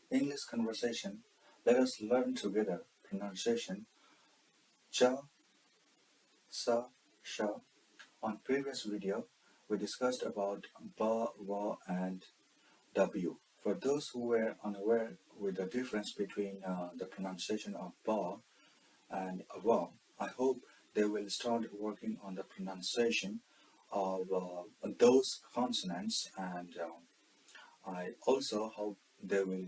English conversation. Let us learn together pronunciation cha, sa, sha. On previous video, we discussed about ba, wa, and w. For those who were unaware with the difference between the pronunciation of ba and wa, I hope they will start working on the pronunciation of those consonants, and I also hope they will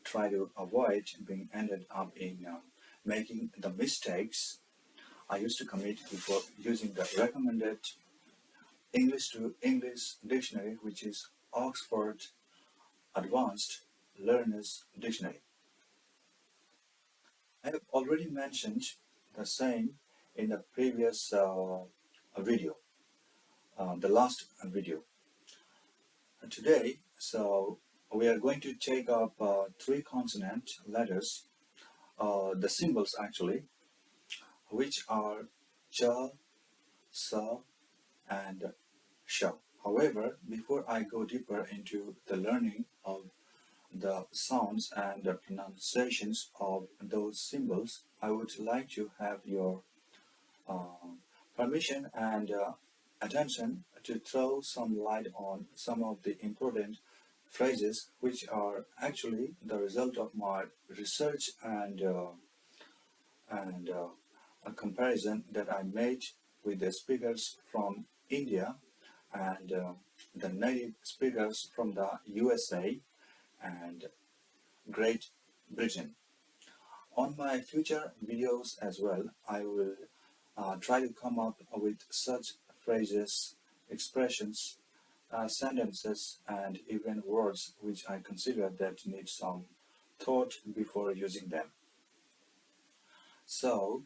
try to avoid being ended up in making the mistakes I used to commit before using the recommended English to English dictionary, which is Oxford Advanced Learners Dictionary. I have already mentioned the same in the previous video, the last video. Today, we are going to take up three consonant letters, the symbols actually, which are cha, sa, and sha. However, before I go deeper into the learning of the sounds and the pronunciations of those symbols, I would like to have your permission and attention to throw some light on some of the important phrases which are actually the result of my research and a comparison that I made with the speakers from India and the native speakers from the USA and Great Britain. On my future videos as well, I will try to come up with such phrases, expressions, sentences, and even words which I consider that need some thought before using them. So,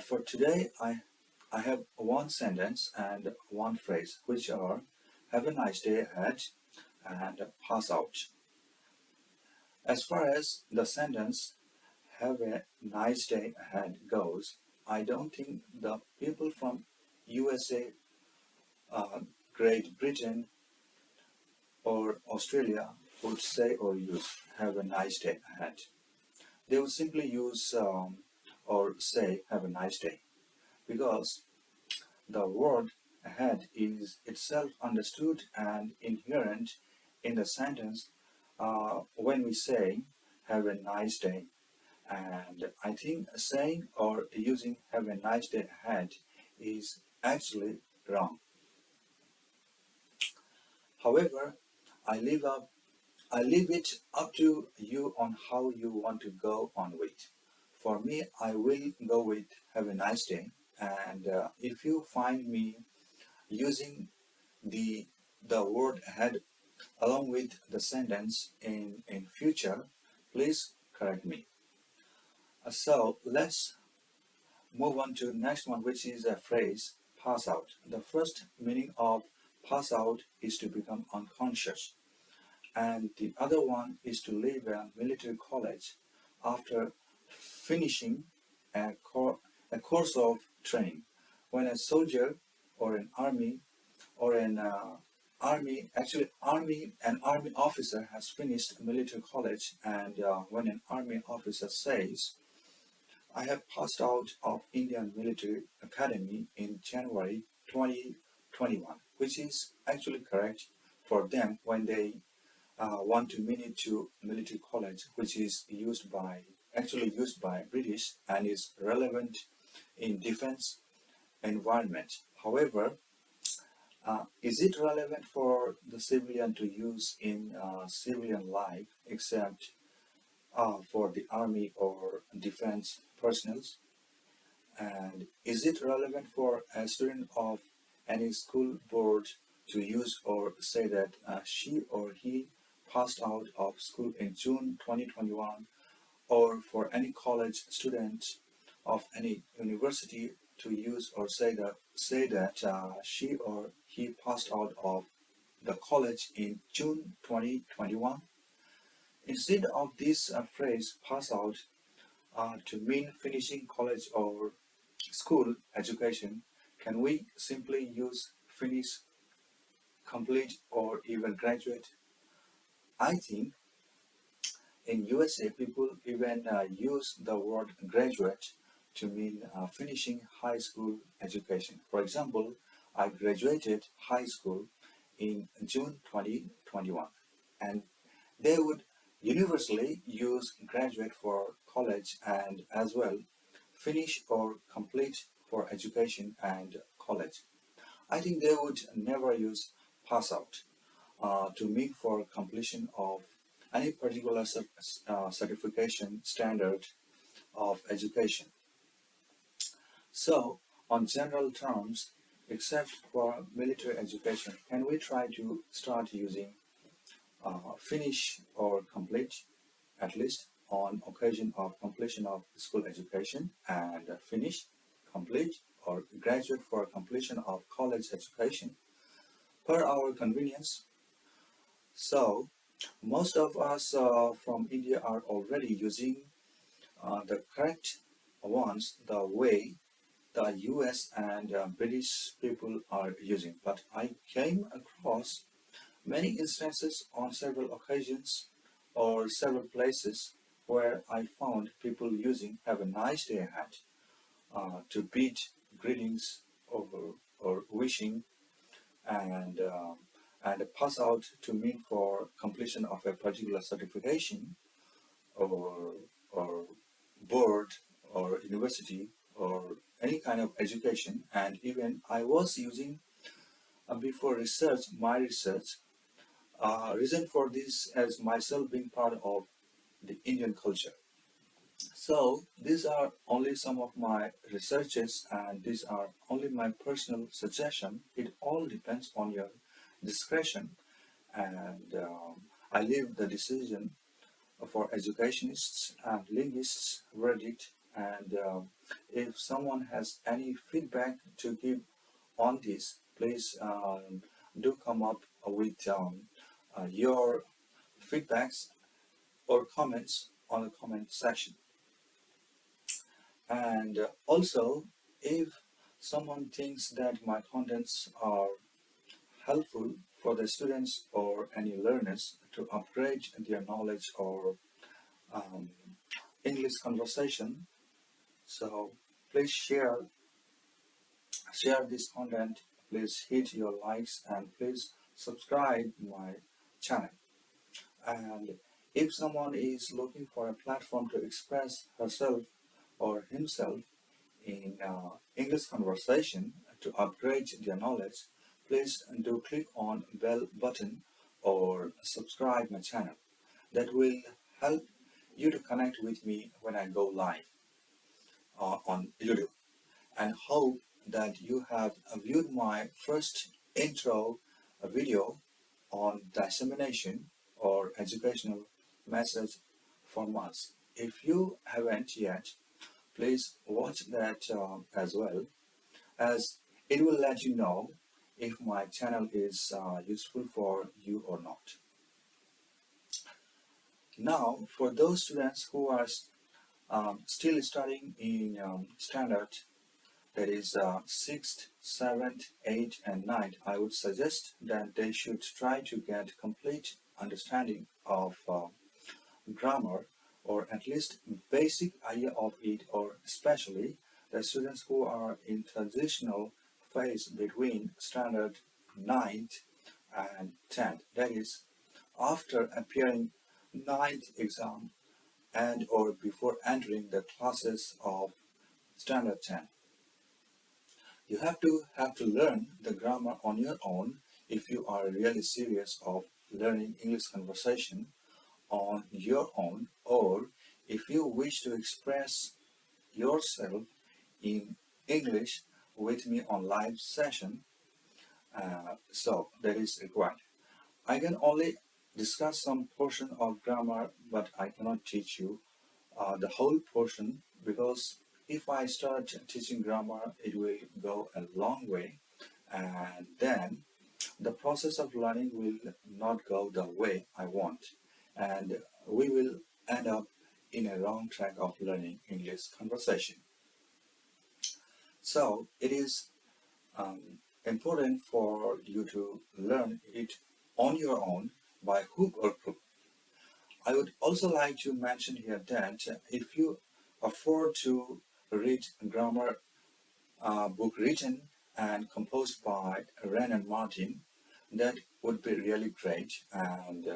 for today, I have one sentence and one phrase, which are have a nice day ahead and pass out. As far as the sentence have a nice day ahead goes, I don't think the people from USA, Great Britain, or Australia would say or use have a nice day ahead. They would simply use or say have a nice day, because the word ahead is itself understood and inherent in the sentence when we say have a nice day. And I think saying or using have a nice day ahead is actually wrong. However, I leave it up to you on how you want to go on with. For me, I will go with have a nice day. And if you find me using the word ahead along with the sentence in future, please correct me. So let's move on to the next one, which is a phrase pass out. The first meaning of pass out is to become unconscious, and the other one is to leave a military college after finishing a course of training. When a soldier or an army or an army officer has finished military college, and when an army officer says, I have passed out of Indian Military Academy in January 2021, which is actually correct for them when they want to mean it to military college, which is used by British and is relevant in defense environment. However, is it relevant for the civilian to use in civilian life except for the army or defense personnel? And is it relevant for a student of any school board to use or say that she or he passed out of school in June 2021, or for any college student of any university to use or say that she or he passed out of the college in June 2021? Instead of this phrase pass out to mean finishing college or school education, can we simply use finish, complete, or even graduate? I think In USA, people even use the word graduate to mean finishing high school education. For example, I graduated high school in June 2021, and they would universally use graduate for college and as well finish or complete for education and college. I think they would never use pass out to mean for completion of any particular certification standard of education. So, on general terms, except for military education, can we try to start using finish or complete at least on occasion of completion of school education and finish, complete, or graduate for completion of college education per our convenience? So, most of us from India are already using the correct ones the way the US and British people are using. But I came across many instances on several occasions or several places where I found people using "Have a nice day ahead" to beat greetings or wishing and pass out to mean for completion of a particular certification or or board or university or any kind of education. And even I was using before my research reason for this as myself being part of the Indian culture. So these are only some of my researches and these are only my personal suggestion. It all depends on your discretion, and I leave the decision for educationists and linguists verdict. And if someone has any feedback to give on this, please do come up with your feedbacks or comments on the comment section. And also, if someone thinks that my contents are helpful for the students or any learners to upgrade their knowledge or um, English conversation, so please share this content, please hit your likes, and please subscribe my channel. And if someone is looking for a platform to express herself or himself in English conversation to upgrade their knowledge, please do click on bell button or subscribe my channel. That will help you to connect with me when I go live on YouTube. And hope that you have viewed my first intro video on dissemination or educational message formats. If you haven't yet, please watch that as well, as it will let you know if my channel is useful for you or not. Now, for those students who are still studying in standard, that is 6th, 7th, 8th, and 9th, I would suggest that they should try to get complete understanding of grammar, or at least basic idea of it, or especially the students who are in transitional phase between standard 9th and 10th. That is, after appearing 9th exam and or before entering the classes of standard 10. You have to learn the grammar on your own if you are really serious of learning English conversation on your own, or if you wish to express yourself in English with me on live session. So that is required. I can only discuss some portion of grammar, but I cannot teach you the whole portion, because if I start teaching grammar, it will go a long way, and then the process of learning will not go the way I want, and we will end up in a wrong track of learning English conversation. So it is important for you to learn it on your own by hook or crook. I would also like to mention here that if you afford to read grammar book written and composed by Ren and Martin, that would be really great, and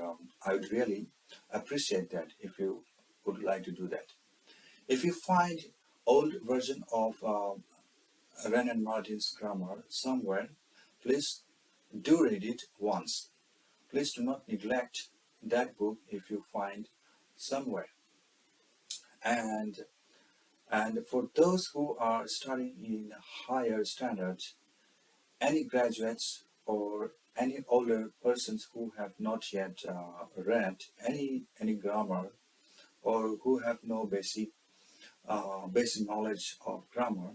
I would really appreciate that if you would like to do that. If you find old version of Ren and Martin's grammar somewhere, please do read it once. Please do not neglect that book if you find somewhere. And for those who are studying in higher standards, any graduates or any older persons who have not yet read any grammar or who have no basic knowledge of grammar,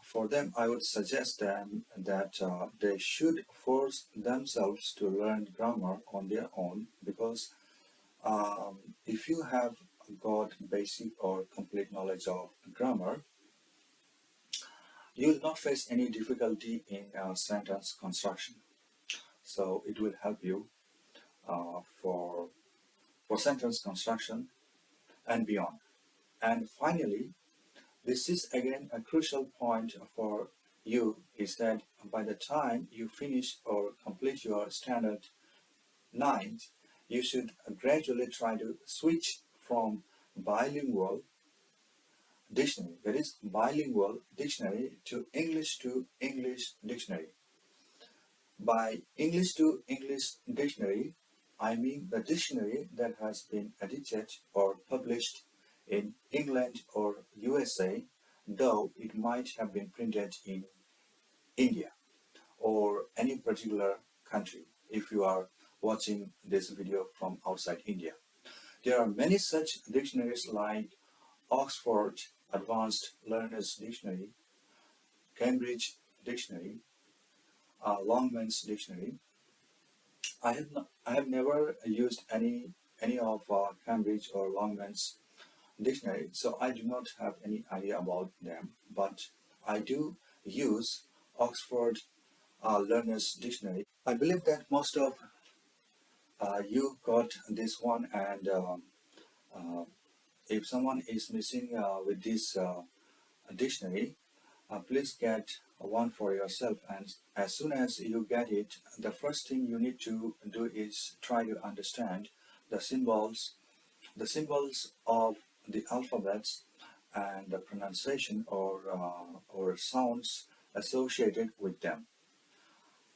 for them I would suggest them that they should force themselves to learn grammar on their own, because if you have got basic or complete knowledge of grammar, you will not face any difficulty in sentence construction. So it will help you for sentence construction and beyond. And finally, this is again a crucial point for you, is that by the time you finish or complete your standard 9th, you should gradually try to switch from bilingual dictionary, that is bilingual dictionary, to English dictionary. By English to English dictionary, I mean the dictionary that has been edited or published in England or USA, though it might have been printed in India or any particular country if you are watching this video from outside India. There are many such dictionaries like Oxford Advanced Learners Dictionary, Cambridge Dictionary, Longman's Dictionary. I have never used any of Cambridge or Longman's dictionary, so I do not have any idea about them. But I do use Oxford Learners Dictionary. I believe that most of you got this one, and if someone is missing with this dictionary, please get one for yourself. And as soon as you get it, the first thing you need to do is try to understand the symbols of the alphabets and the pronunciation or sounds associated with them.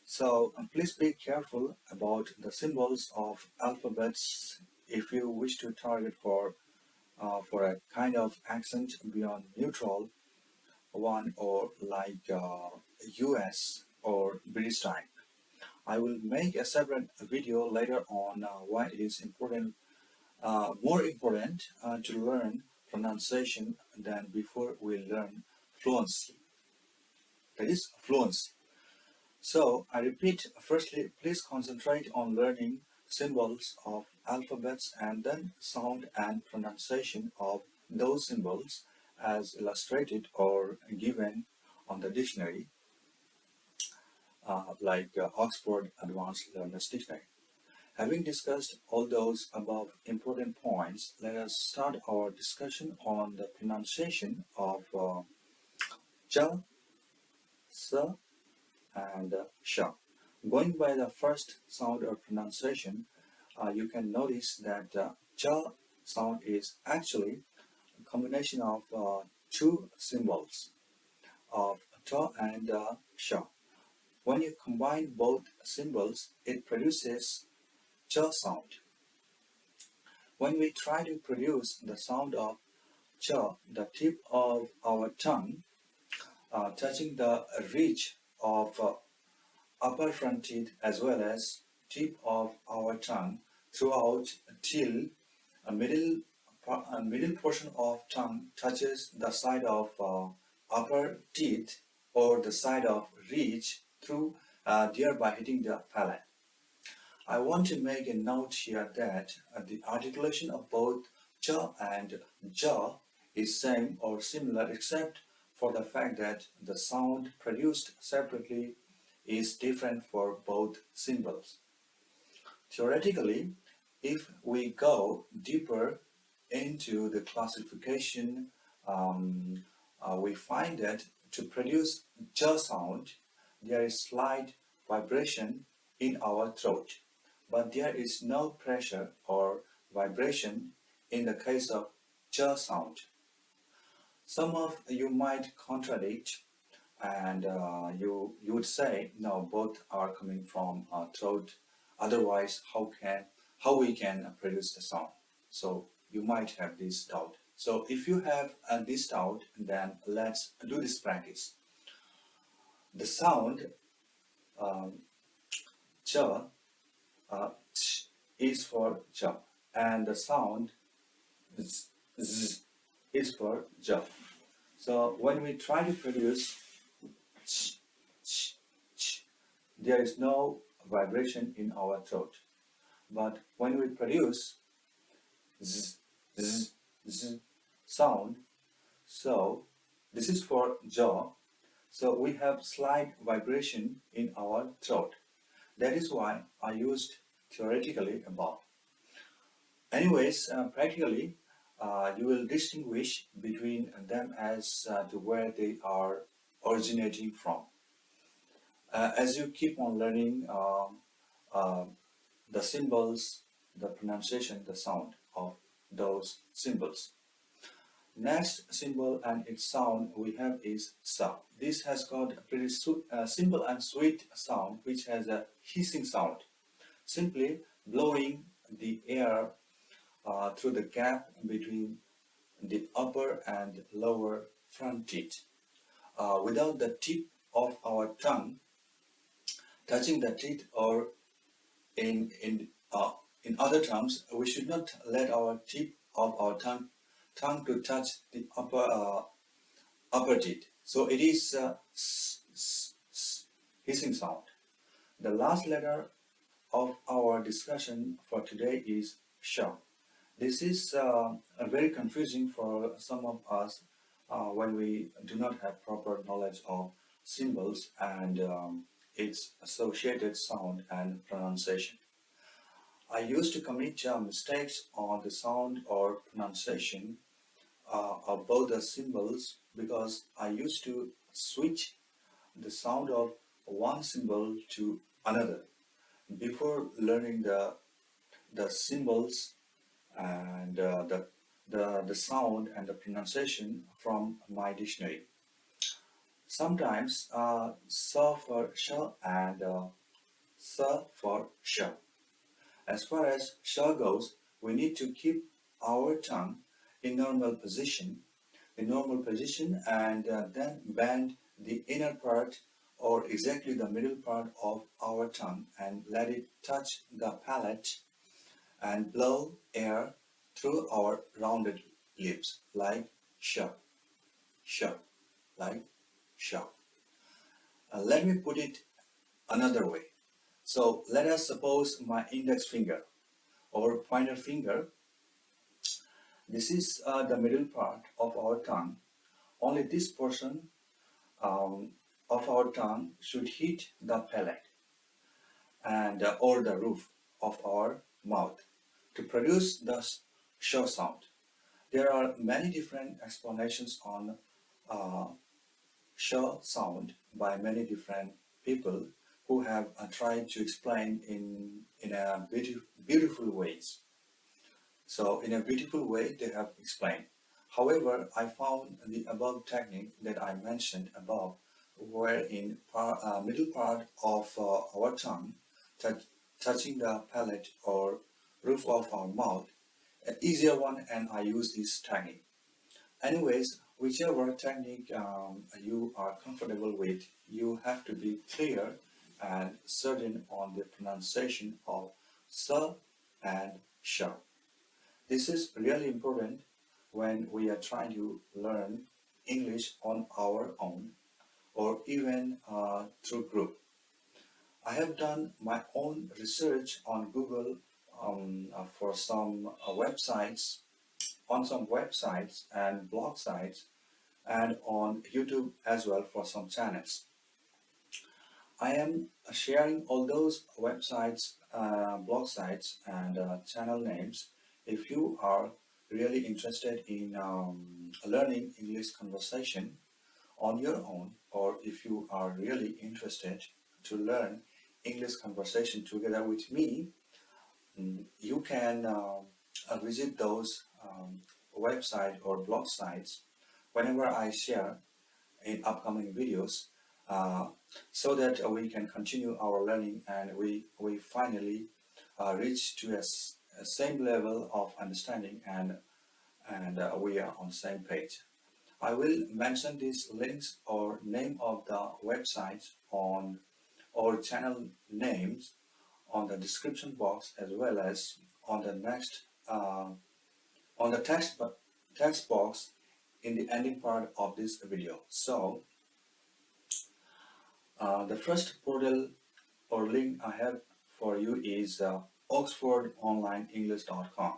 So please be careful about the symbols of alphabets if you wish to target for a kind of accent beyond neutral one, or like US or British type. I will make a separate video later on why it is important, more important to learn pronunciation than before we learn fluency. That is fluency. So I repeat, firstly, please concentrate on learning symbols of alphabets and then sound and pronunciation of those symbols as illustrated or given on the dictionary, like Oxford Advanced Learners Dictionary. Having discussed all those above important points, let us start our discussion on the pronunciation of ch, s, and sh. Going by the first sound or pronunciation, you can notice that ch sound is actually a combination of two symbols of t and sh. When you combine both symbols, it produces ch sound. When we try to produce the sound of ch, the tip of our tongue touching the ridge of upper front teeth as well as tip of our tongue throughout till a middle portion of tongue touches the side of upper teeth or the side of ridge through thereby hitting the palate. I want to make a note here that the articulation of both ch and ja is same or similar, except for the fact that the sound produced separately is different for both symbols. Theoretically, If we go deeper into the classification, we find that to produce j sound, there is slight vibration in our throat, but there is no pressure or vibration in the case of j sound. Some of you might contradict, and you would say, no, both are coming from our throat. Otherwise, how we can produce the sound? So you might have this doubt. So if you have this doubt, then let's do this practice. The sound ch, ch is for ch, and the sound z, z is for j. So when we try to produce ch, ch, ch, there is no vibration in our throat. But when we produce z, z, z sound, so this is for jaw, so we have slight vibration in our throat. That is why I used theoretically above. Anyways, practically, you will distinguish between them as to where they are originating from. As you keep on learning the symbols, the pronunciation, the sound of those symbols. Next symbol and its sound we have is sa. This has got a pretty simple and sweet sound which has a hissing sound, simply blowing the air through the gap between the upper and lower front teeth, without the tip of our tongue touching the teeth, or in other terms, we should not let our tip of our tongue to touch the upper teeth. So it is s, s, s, hissing sound. The last letter of our discussion for today is sh. This is very confusing for some of us when we do not have proper knowledge of symbols and its associated sound and pronunciation. I used to commit mistakes on the sound or pronunciation of both the symbols because I used to switch the sound of one symbol to another before learning the symbols and the sound and the pronunciation from my dictionary. Sometimes sa for sh and sa for sh. As far as sh goes, we need to keep our tongue in normal position, and then bend the inner part or exactly the middle part of our tongue and let it touch the palate and blow air through our rounded lips like sh, sh, like sh. Let me put it another way. So let us suppose my index finger or pointer finger. This is the middle part of our tongue. Only this portion of our tongue should hit the palate and or the roof of our mouth to produce the sh sound. There are many different explanations on sh sound by many different people who have tried to explain in a beautiful ways. So in a beautiful way they have explained. However, I found the above technique that I mentioned above, wherein middle part of our tongue touching the palate or roof of our mouth, an easier one, and I use this technique. Anyways, whichever technique you are comfortable with, you have to be clear and certain on the pronunciation of sa and sh. This is really important when we are trying to learn English on our own or even through group. I have done my own research on Google for some websites, on some websites and blog sites, and on YouTube as well for some channels. I am sharing all those websites blog sites and channel names. If you are really interested in learning English conversation on your own, or if you are really interested to learn English conversation together with me, you can visit those website or blog sites whenever I share in upcoming videos, uh, so that we can continue our learning and we finally reach to a same level of understanding, and we are on the same page. I will mention these links or name of the websites on or channel names on the description box, as well as on the next on the text box in the ending part of this video. So the first portal or link I have for you is oxfordonlineenglish.com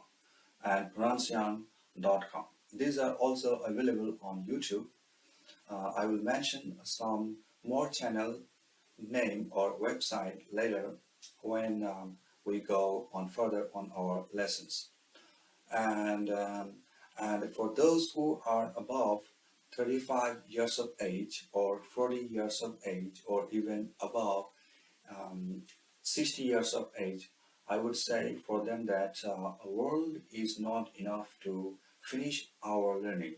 and pronunciation.com. These are also available on YouTube. I will mention some more channel name or website later when we go on further on our lessons. And for those who are above 35 years of age or 40 years of age, or even above 60 years of age, I would say for them that a world is not enough to finish our learning,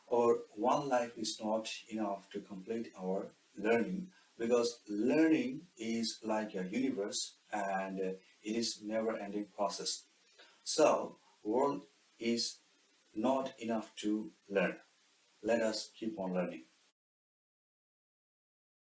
or one life is not enough to complete our learning, because learning is like a universe, and it is never-ending process. So world is not enough to learn. Let us keep on learning.